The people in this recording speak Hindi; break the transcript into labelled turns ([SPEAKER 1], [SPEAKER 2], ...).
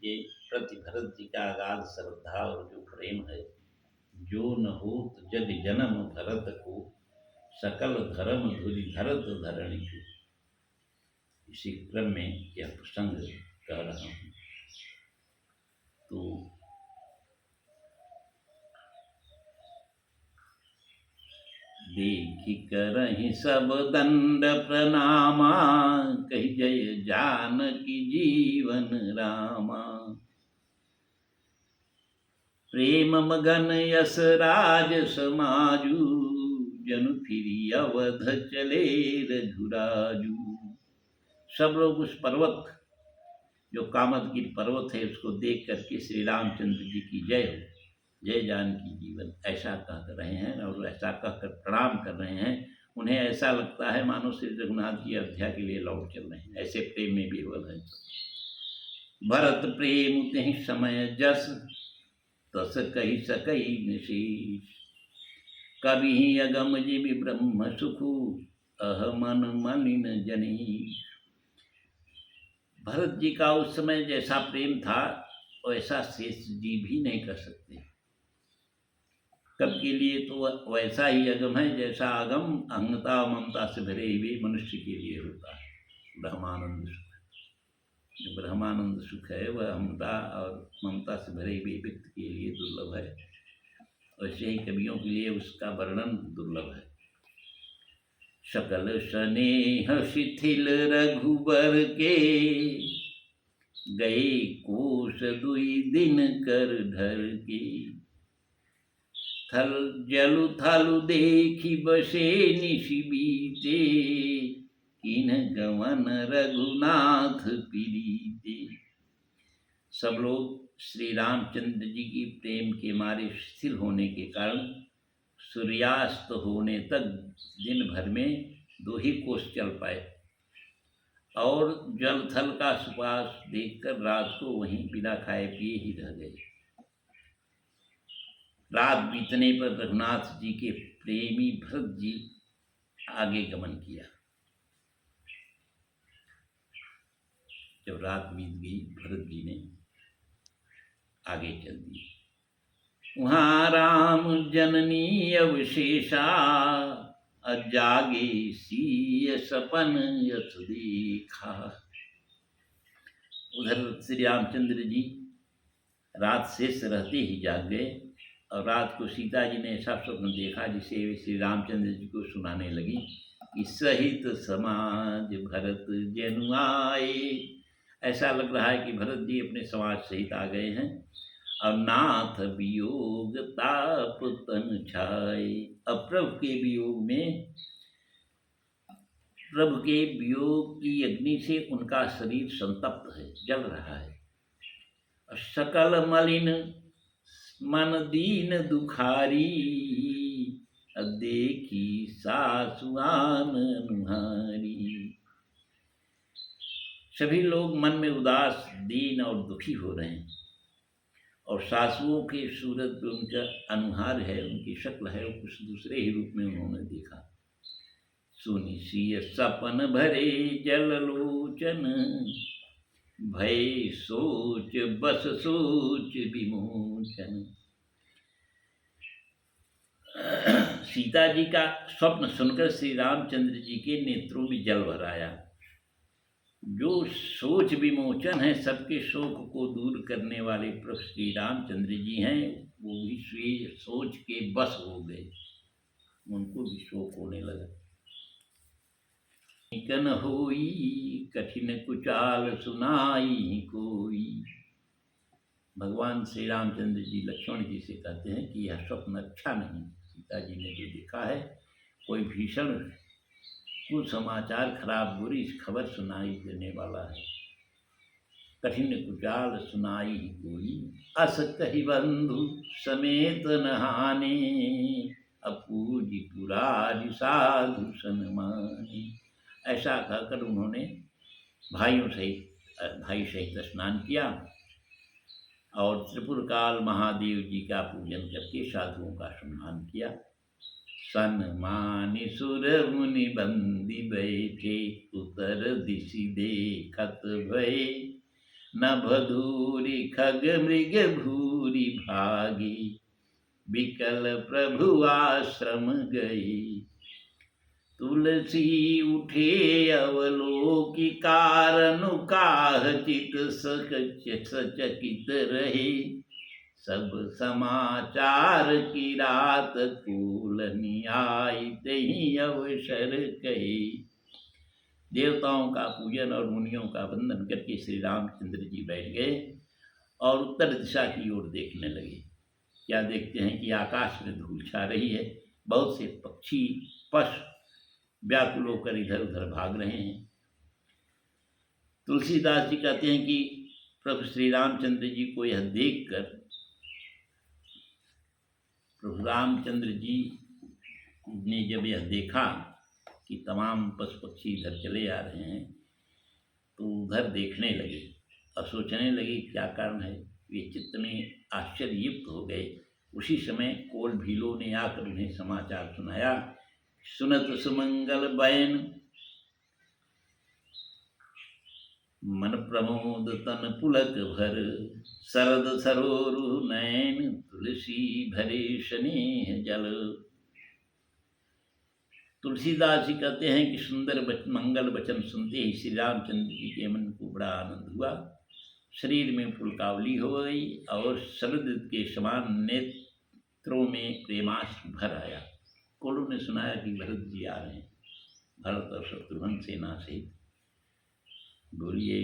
[SPEAKER 1] के प्रति भरत जी का अगाध श्रद्धा और जो प्रेम है, जो न होत जग जन्म भरत को, सकल धर्म धुरि धरत धरणी को। इसी क्रम में यह प्रसंग कह रहा हूँ। तो देखि करहि सब दंड प्रणामा, कहि जय जानकी जीवन रामा। प्रेम मगन यस राज समाजू, जनु फिरी अवध चले रघुराजू। सब लोग उस पर्वत, जो कामदगिरि पर्वत है, उसको देख करके श्री रामचंद्र जी की जय हो, जय जानकी जीवन, ऐसा कह रहे हैं और ऐसा कहकर प्रणाम कर रहे हैं। उन्हें ऐसा लगता है मानो श्री रघुनाथ जी अयोध्या के लिए लौट चल रहे हैं, ऐसे प्रेम में विह्वल है। भरत प्रेम तेहि समय जस, तस कही सकई निशीष। कभी अगम जिमि ब्रह्म सुखु, अह मन मलिन जनीश। भरत जी का उस समय जैसा प्रेम था वैसा शेष जी भी नहीं कर सकते। कब के लिए तो वैसा ही अगम है जैसा अगम अहंता ममता से भरे हुए मनुष्य के लिए होता है। ब्रह्मानंद सुख, जो ब्रह्मानंद सुख है वह अहंता और ममता से भरे हुए व्यक्ति के लिए दुर्लभ है, वैसे ही कवियों के लिए उसका वर्णन दुर्लभ है। सकल स्नेह शिथिल रघुबर के, गए कोस दुई दिन कर धर के। थल जलु थलु देखी बसे निशि बीते, किन गवन रघुनाथ पीड़ीते। सब लोग श्री रामचंद्र जी की प्रेम के मारे शिथिल होने के कारण सूर्यास्त होने तक दिन भर में 2 ही कोस चल पाए और जल थल का सुवास देखकर रात को वहीं बिना खाए पिए ही रह गए। रात बीतने पर रघुनाथ जी के प्रेमी भरत जी आगे गमन किया। जब रात बीत गई, भरत जी ने आगे चल दिए। वहाँ राम जननी अवशेषा, जागे सीय सपन यस देखा। उधर श्री रामचंद्र जी रात शेष रहते ही जाग गए और रात को सीता जी ने ऐसा स्वप्न देखा जिसे वे श्री रामचंद्र जी को सुनाने लगी कि सहित समाज भरत जनु आए। ऐसा लग रहा है कि भरत जी अपने समाज सहित आ गए हैं और नाथ वियोग ताप तन छाए। अब प्रभु के वियोग में, प्रभु के वियोग की अग्नि से उनका शरीर संतप्त है, जल रहा है। सकल मलिन मन दीन दुखारी, देखी सासुआन अनुहारी। सभी लोग मन में उदास, दीन और दुखी हो रहे हैं और सासुओं के सूरत पे उनका अनुहार है, उनकी शक्ल है, वो कुछ दूसरे ही रूप में उन्होंने देखा। सुनि सिय सपन भरे जल लोचन, भय सोच बस सोच विमोचन। सीता जी का स्वप्न सुनकर श्री रामचंद्र जी के नेत्रों में जल भर आया। जो सोच विमोचन है, सबके शोक को दूर करने वाले प्रभु श्री रामचंद्र जी हैं, वो भी स्वीय सोच के बस हो गए, उनको भी शोक होने लगा। निकन होई कठिन कुचाल सुनाई कोई। भगवान श्री रामचंद्र जी लक्ष्मण जी से कहते हैं कि यह स्वप्न अच्छा नहीं, सीता जी ने जो देखा है कोई भीषण कुसमाचार, खराब बुरी खबर सुनाई देने वाला है। कठिन कुचाल सुनाई कोई, अस कहि बंधु समेत नहाने, अपूजी पुरारी साधु सनमाने। ऐसा कहकर उन्होंने भाई सहित स्नान किया और त्रिपुरकाल महादेव जी का पूजन करके साधुओं का सम्मान किया। सन्मानि सुर मुनि बंदी बैठे, उतर दिशि देखत भये, नभ धूरि खग मृग भूरि भागी, बिकल प्रभु आश्रम गई। तुलसी उठे अवलोकि कारनु, काह चित सचकित रहे। सब समाचार की रात कूल नियाई, तही अवसर कहे। देवताओं का पूजन और मुनियों का वंदन करके श्री रामचंद्र जी बैठ गए और उत्तर दिशा की ओर देखने लगे। क्या देखते हैं कि आकाश में धूल छा रही है, बहुत से पक्षी पशु व्याकुल होकर इधर उधर भाग रहे हैं। तुलसीदास जी कहते हैं कि प्रभु श्री रामचंद्र जी को यह देखकर प्रभु रामचंद्र जी ने जब यह देखा कि तमाम पशु पक्षी इधर चले आ रहे हैं, तो उधर देखने लगे और सोचने लगे क्या कारण है। वे चित्त में आश्चर्ययुक्त हो गए। उसी समय कोल भीलों ने आकर उन्हें समाचार सुनाया। सुनत सुमंगल बयन, मन प्रमोद तन पुलक भर। शरद सरोरु नयन, तुलसी भरे स्नेह जल। तुलसीदास जी कहते हैं कि सुंदर मंगल वचन सुनते ही श्री रामचंद्र जी के मन को बड़ा आनंद हुआ। शरीर में पुलकावली हो गई और शरद के समान नेत्रों में प्रेमाश्रु भर आया। कोलों ने सुनाया कि भरत जी आ रहे हैं, भरत और शत्रुघ्न सेना सहित। बोलिए